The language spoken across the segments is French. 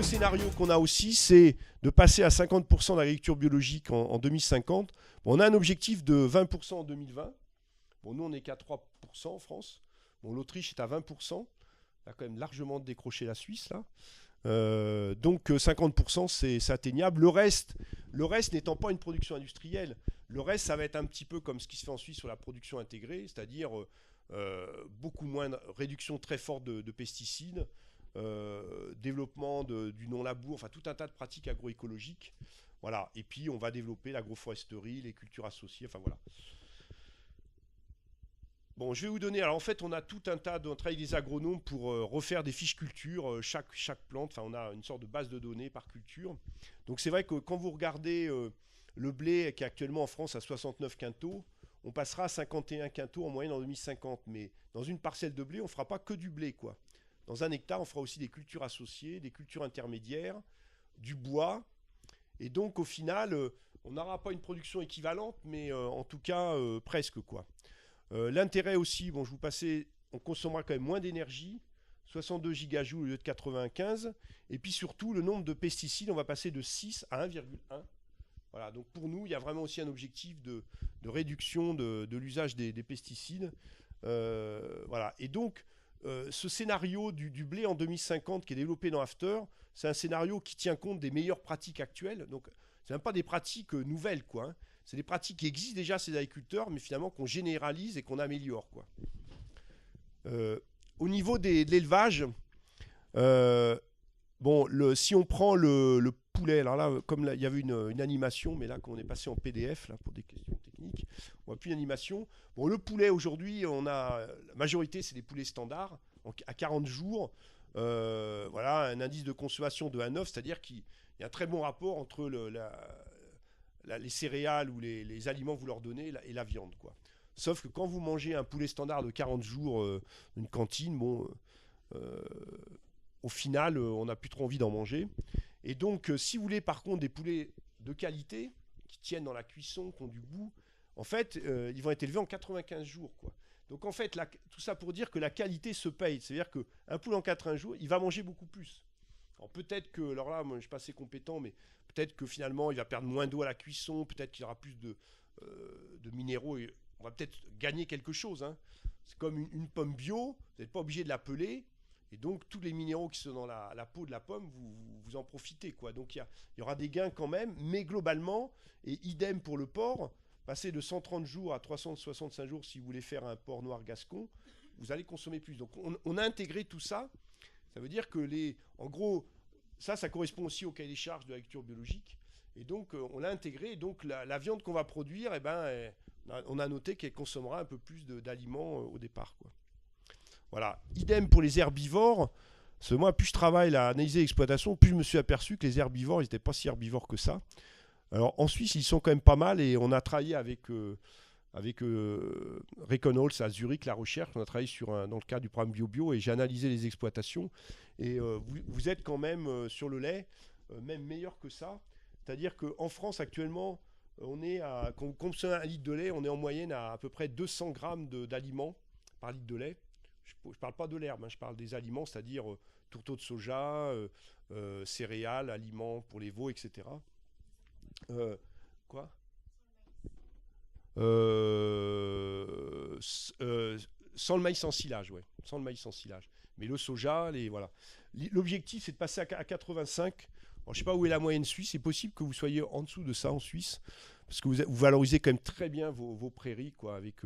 scénario qu'on a aussi, c'est de passer à 50% d'agriculture biologique en 2050. Bon, on a un objectif de 20% en 2020. Bon, nous, on n'est qu'à 3% en France. Bon, l'Autriche est à 20%. On a quand même largement décroché la Suisse, là. Donc 50% c'est atteignable. Le reste n'étant pas une production industrielle, le reste ça va être un petit peu comme ce qui se fait en Suisse sur la production intégrée, c'est-à-dire beaucoup moins de réduction très forte de pesticides, développement du non-labour, enfin tout un tas de pratiques agroécologiques. Voilà. Et puis on va développer l'agroforesterie, les cultures associées, enfin voilà. Bon, je vais vous donner. Alors, en fait, on a tout un tas de. On travaille avec des agronomes pour refaire des fiches culture, chaque plante. Enfin, on a une sorte de base de données par culture. Donc, c'est vrai que quand vous regardez le blé qui est actuellement en France à 69 quintaux, on passera à 51 quintaux en moyenne en 2050. Mais dans une parcelle de blé, on ne fera pas que du blé, quoi. Dans un hectare, on fera aussi des cultures associées, des cultures intermédiaires, du bois. Et donc, au final, on n'aura pas une production équivalente, mais en tout cas, presque, quoi. L'intérêt aussi, bon, je vous passais, on consommera quand même moins d'énergie, 62 gigajoules au lieu de 95. Et puis surtout, le nombre de pesticides, on va passer de 6 à 1,1. Voilà, donc pour nous, il y a vraiment aussi un objectif de réduction de l'usage des pesticides. Voilà. Et donc, ce scénario du blé en 2050 qui est développé dans After, c'est un scénario qui tient compte des meilleures pratiques actuelles. Donc, c'est même pas des pratiques nouvelles, quoi, hein. C'est des pratiques qui existent déjà chez les agriculteurs, mais finalement qu'on généralise et qu'on améliore, quoi. Au niveau de l'élevage, bon, si on prend le poulet, alors là, comme là, il y avait une animation, mais là, qu'on est passé en PDF, là, pour des questions techniques, on n'a plus d'animation. Bon, le poulet, aujourd'hui, la majorité, c'est des poulets standards, à 40 jours. Voilà, un indice de consommation de 1,9, c'est-à-dire qu'il y a un très bon rapport entre les céréales ou les aliments que vous leur donnez et la viande, quoi. Sauf que quand vous mangez un poulet standard de 40 jours d'une cantine, bon, au final, on n'a plus trop envie d'en manger. Et donc, si vous voulez par contre des poulets de qualité, qui tiennent dans la cuisson, qui ont du goût, en fait, ils vont être élevés en 95 jours, quoi. Donc en fait, tout ça pour dire que la qualité se paye. C'est-à-dire qu'un poulet en 80 jours, il va manger beaucoup plus. Alors peut-être que, alors là, moi je ne suis pas assez compétent, mais peut-être que finalement il va perdre moins d'eau à la cuisson, peut-être qu'il y aura plus de minéraux et on va peut-être gagner quelque chose, hein. C'est comme une pomme bio, vous n'êtes pas obligé de la peler, et donc tous les minéraux qui sont dans la peau de la pomme, vous en profitez, quoi. Donc il y aura des gains quand même, mais globalement, et idem pour le porc, passer de 130 jours à 365 jours si vous voulez faire un porc noir gascon, vous allez consommer plus. Donc on a intégré tout ça. Ça veut dire que en gros, ça correspond aussi au cahier des charges de l'agriculture biologique. Et donc, on l'a intégré. Et donc, la viande qu'on va produire, eh ben, on a noté qu'elle consommera un peu plus d'aliments au départ, quoi. Voilà. Idem pour les herbivores. Parce que moi, plus je travaille à analyser l'exploitation, plus je me suis aperçu que les herbivores, ils n'étaient pas si herbivores que ça. Alors, en Suisse, ils sont quand même pas mal. Et on a travaillé avec Reconholz à Zurich, la recherche. On a travaillé dans le cadre du programme BioBio et j'ai analysé les exploitations. Et vous êtes quand même sur le lait, même meilleur que ça. C'est-à-dire qu'en France, actuellement, quand on consomme un litre de lait, on est en moyenne à peu près 200 grammes d'aliments par litre de lait. Je ne parle pas de l'herbe, hein, je parle des aliments, c'est-à-dire tourteaux de soja, céréales, aliments pour les veaux, etc. Quoi sans le maïs en silage, ouais. Sans le maïs en silage. Mais le soja, voilà. L'objectif, c'est de passer à 85. Alors, je ne sais pas où est la moyenne suisse. C'est possible que vous soyez en dessous de ça en Suisse. Parce que vous valorisez quand même très bien vos prairies, quoi, avec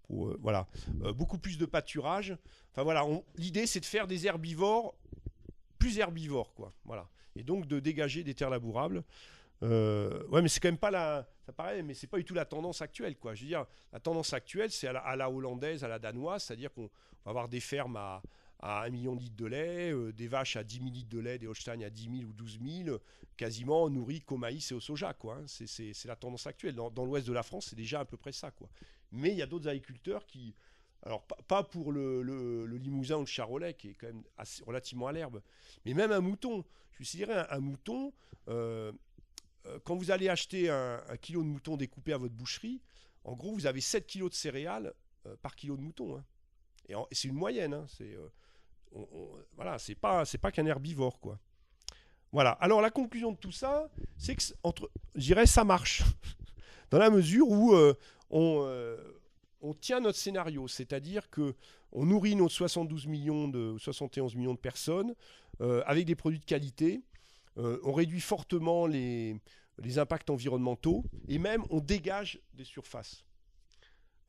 voilà. Beaucoup plus de pâturage. Enfin, voilà. L'idée, c'est de faire des herbivores plus herbivores, quoi. Voilà. Et donc, de dégager des terres labourables. Ouais, mais c'est quand même pas ça paraît, mais c'est pas du tout la tendance actuelle, quoi. Je veux dire, la tendance actuelle, c'est à la hollandaise, à la danoise, c'est-à-dire qu'on va avoir des fermes à 1 million de litres de lait, des vaches à 10 000 litres de lait, des Holstein à 10 000 ou 12 000, quasiment nourries qu'au maïs et au soja, quoi, hein. C'est la tendance actuelle. Dans l'ouest de la France, c'est déjà à peu près ça, quoi. Mais il y a d'autres agriculteurs qui, alors pas pour le Limousin ou le Charolais, qui est quand même relativement à l'herbe, mais même un mouton. Je vous dirais, un mouton. Quand vous allez acheter un kilo de mouton découpé à votre boucherie, en gros, vous avez 7 kilos de céréales par kilo de mouton, hein. Et c'est une moyenne, hein. Voilà, c'est pas qu'un herbivore, quoi. Voilà. Alors la conclusion de tout ça, c'est que je dirais, ça marche. Dans la mesure où on, euh, on tient notre scénario, c'est-à-dire que on nourrit nos 71 millions de personnes avec des produits de qualité, on réduit fortement les impacts environnementaux et même on dégage des surfaces.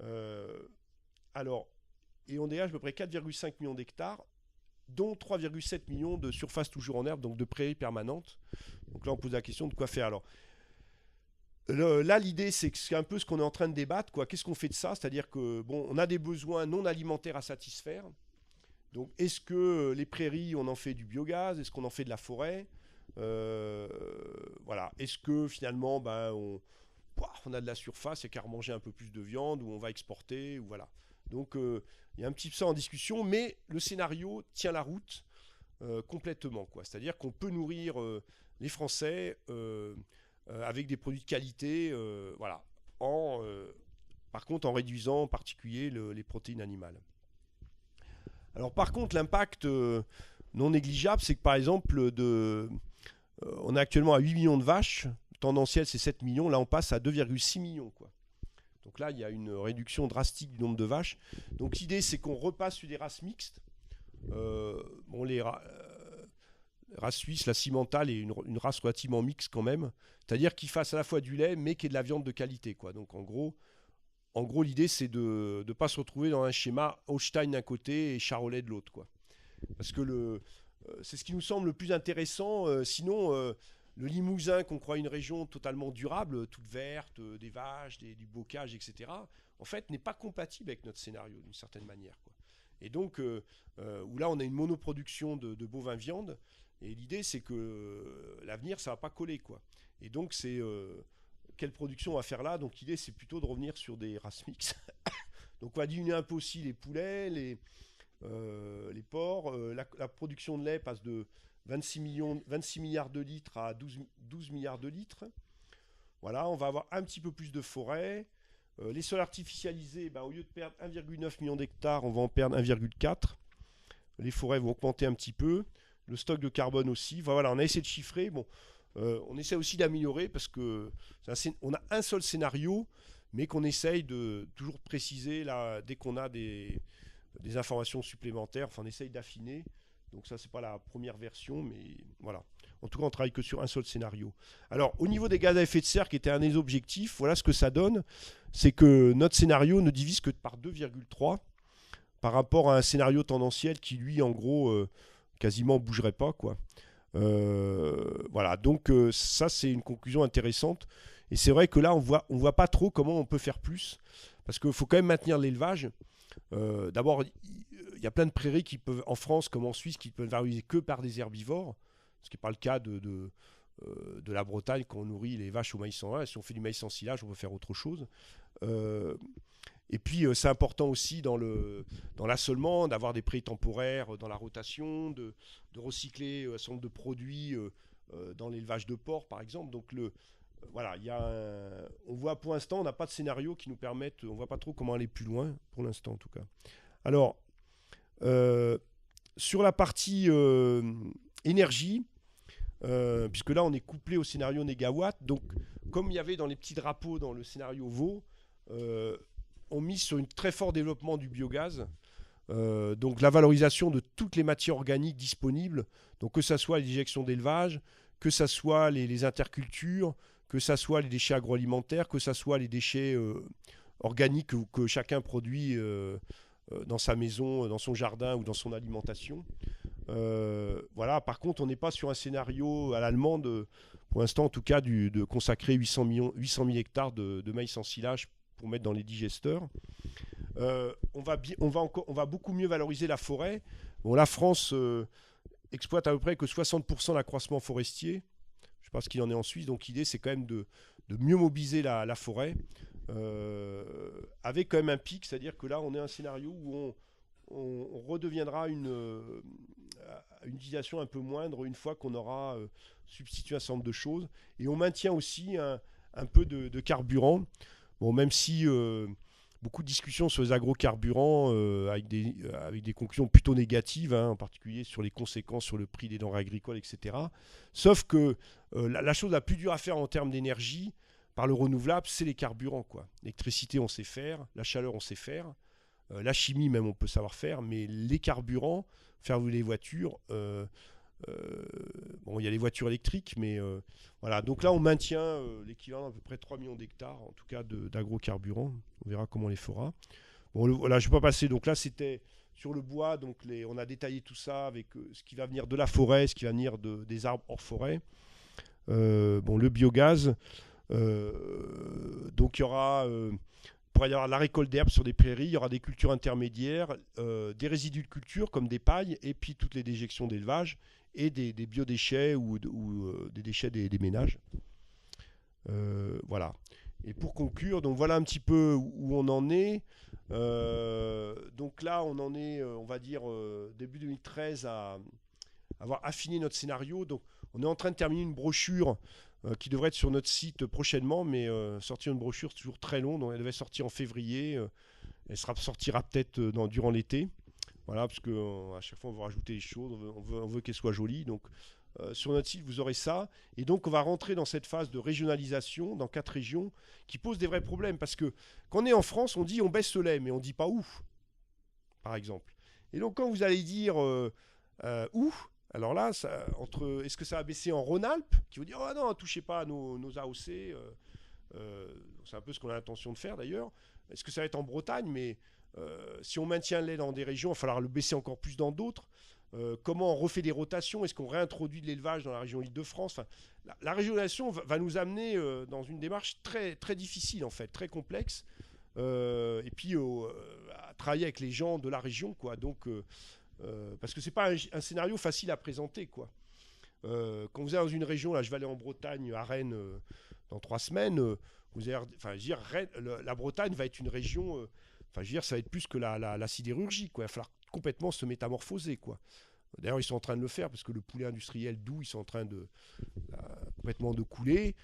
Euh, alors, et on dégage à peu près 4,5 millions d'hectares, dont 3,7 millions de surfaces toujours en herbe, donc de prairies permanentes. Donc là, on pose la question de quoi faire. Alors, là, l'idée, c'est que c'est un peu ce qu'on est en train de débattre, quoi. Qu'est-ce qu'on fait de ça? C'est-à-dire que bon, on a des besoins non alimentaires à satisfaire. Donc, est-ce que les prairies, on en fait du biogaz? Est-ce qu'on en fait de la forêt? Euh, voilà. Est-ce que finalement, ben, on a de la surface, et qu'à remanger un peu plus de viande, ou on va exporter, ou voilà. Donc, il y a un petit peu ça en discussion, mais le scénario tient la route complètement, quoi. C'est-à-dire qu'on peut nourrir les Français avec des produits de qualité, voilà, par contre en réduisant en particulier les protéines animales. Alors par contre, l'impact non négligeable, c'est que par exemple, on est actuellement à 8 millions de vaches, le tendanciel c'est 7 millions, là on passe à 2,6 millions, quoi. Donc là, il y a une réduction drastique du nombre de vaches. Donc l'idée, c'est qu'on repasse sur des races mixtes. Bon, race suisse, la cimentale est une race relativement mixte quand même. C'est-à-dire qu'ils fassent à la fois du lait, mais qu'il y ait de la viande de qualité, quoi. Donc en gros l'idée, c'est de ne pas se retrouver dans un schéma Holstein d'un côté et Charolais de l'autre, quoi. Parce que c'est ce qui nous semble le plus intéressant. Sinon, le Limousin, qu'on croit une région totalement durable, toute verte, des vaches, du bocage, etc., en fait, n'est pas compatible avec notre scénario, d'une certaine manière, quoi. Et donc, où là, on a une monoproduction de bovins viande. Et l'idée, c'est que l'avenir, ça va pas coller, quoi. Et donc, c'est quelle production on va faire là? Donc, l'idée, c'est plutôt de revenir sur des races mixtes. Donc, on va diminuer un peu aussi les poulets, les porcs. La production de lait passe de 26 milliards de litres à 12 milliards de litres. Voilà, on va avoir un petit peu plus de forêt. Les sols artificialisés, ben, au lieu de perdre 1,9 million d'hectares, on va en perdre 1,4. Les forêts vont augmenter un petit peu. Le stock de carbone aussi. Voilà, on a essayé de chiffrer. Bon, on essaie aussi d'améliorer parce que on a un seul scénario, mais qu'on essaye de toujours préciser là, dès qu'on a des informations supplémentaires. Enfin, on essaye d'affiner. Donc ça, c'est pas la première version, mais voilà. En tout cas, on travaille que sur un seul scénario. Alors, au niveau des gaz à effet de serre, qui était un des objectifs, voilà ce que ça donne. C'est que notre scénario ne divise que par 2,3 par rapport à un scénario tendanciel qui, lui, en gros, quasiment bougerait pas, quoi. Voilà, donc ça, c'est une conclusion intéressante. Et c'est vrai que là, on voit pas trop comment on peut faire plus. Parce qu'il faut quand même maintenir l'élevage. D'abord, il y a plein de prairies qui peuvent, en France comme en Suisse, qui peuvent valoriser que par des herbivores, ce qui n'est pas le cas de la Bretagne quand on nourrit les vaches au maïs en lin. Si on fait du maïs en silage, on peut faire autre chose. Et puis, c'est important aussi dans l'assolement d'avoir des prix temporaires dans la rotation, de recycler un certain nombre de produits dans l'élevage de porc, par exemple. Donc, voilà, on voit pour l'instant, on n'a pas de scénario qui nous permette, on ne voit pas trop comment aller plus loin, pour l'instant en tout cas. Alors, sur la partie énergie, puisque là on est couplé au scénario négawatt, donc comme il y avait dans les petits drapeaux dans le scénario Vaux, on mise sur un très fort développement du biogaz, donc la valorisation de toutes les matières organiques disponibles, donc que ce soit les déjections d'élevage, que ce soit les intercultures, que ce soit les déchets agroalimentaires, que ce soit les déchets organiques que chacun produit dans sa maison, dans son jardin ou dans son alimentation. Voilà. Par contre, on n'est pas sur un scénario à l'allemande, pour l'instant en tout cas, de consacrer 800 000 hectares de maïs en silage pour mettre dans les digesteurs. On va beaucoup mieux valoriser la forêt. Bon, la France exploite à peu près que 60% de l'accroissement forestier. Je ne sais pas ce qu'il en est en Suisse. Donc l'idée, c'est quand même de mieux mobiliser la forêt avec quand même un pic. C'est-à-dire que là, on est un scénario où on redeviendra une utilisation un peu moindre une fois qu'on aura substitué un certain nombre de choses. Et on maintient aussi un peu de carburant. Bon, même si beaucoup de discussions sur les agrocarburants avec des conclusions plutôt négatives, hein, en particulier sur les conséquences sur le prix des denrées agricoles, etc. Sauf que la chose la plus dure à faire en termes d'énergie, par le renouvelable, c'est les carburants, quoi. L'électricité, on sait faire, la chaleur, on sait faire, la chimie, même, on peut savoir faire, mais les carburants, faire rouler les voitures, bon, il y a les voitures électriques, mais voilà. Donc là, on maintient l'équivalent d'à peu près 3 millions d'hectares, en tout cas d'agrocarburants. On verra comment on les fera. Bon, voilà, je ne vais pas passer. Donc là, c'était sur le bois. Donc on a détaillé tout ça avec ce qui va venir de la forêt, ce qui va venir des arbres hors forêt. Bon, le biogaz. Donc il y aura... pourra y avoir la récolte d'herbes sur des prairies, il y aura des cultures intermédiaires, des résidus de culture comme des pailles, et puis toutes les déjections d'élevage et des biodéchets ou des déchets des ménages. Voilà. Et pour conclure, donc voilà un petit peu où on en est. Donc là, on en est, on va dire, début 2013 à avoir affiné notre scénario. Donc on est en train de terminer une brochure qui devrait être sur notre site prochainement, mais sortir une brochure, c'est toujours très long. Donc elle devait sortir en février. Elle sortira peut-être durant l'été. Voilà, parce qu'à chaque fois, on veut rajouter des choses, on veut qu'elle soit jolie. Donc sur notre site, vous aurez ça. Et donc, on va rentrer dans cette phase de régionalisation dans 4 régions qui pose des vrais problèmes. Parce que quand on est en France, on dit on baisse le lait, mais on ne dit pas où, par exemple. Et donc, quand vous allez dire où, alors là, est-ce que ça va baisser en Rhône-Alpes, qui vous dit oh non, touchez pas à nos AOC, c'est un peu ce qu'on a l'intention de faire d'ailleurs. Est-ce que ça va être en Bretagne, mais si on maintient le lait dans des régions, il va falloir le baisser encore plus dans d'autres. Comment on refait des rotations? Est-ce qu'on réintroduit de l'élevage dans la région Île-de-France? Enfin, la régionalisation va nous amener dans une démarche très, très difficile, en fait, très complexe. Et puis, à travailler avec les gens de la région, quoi. Donc, parce que c'est pas un scénario facile à présenter, quoi. Quand vous êtes dans une région, là, je vais aller en Bretagne, à Rennes, dans 3 semaines, vous allez, enfin, je veux dire, la Bretagne va être une région, enfin, je veux dire, ça va être plus que la sidérurgie, quoi. Il va falloir complètement se métamorphoser, quoi. D'ailleurs, ils sont en train de le faire parce que le poulet industriel d'où ils sont en train de complètement de couler.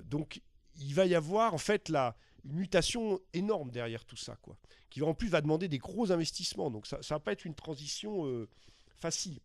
Donc, il va y avoir en fait une mutation énorme derrière tout ça, quoi, qui en plus va demander des gros investissements. Donc, ça va pas être une transition facile.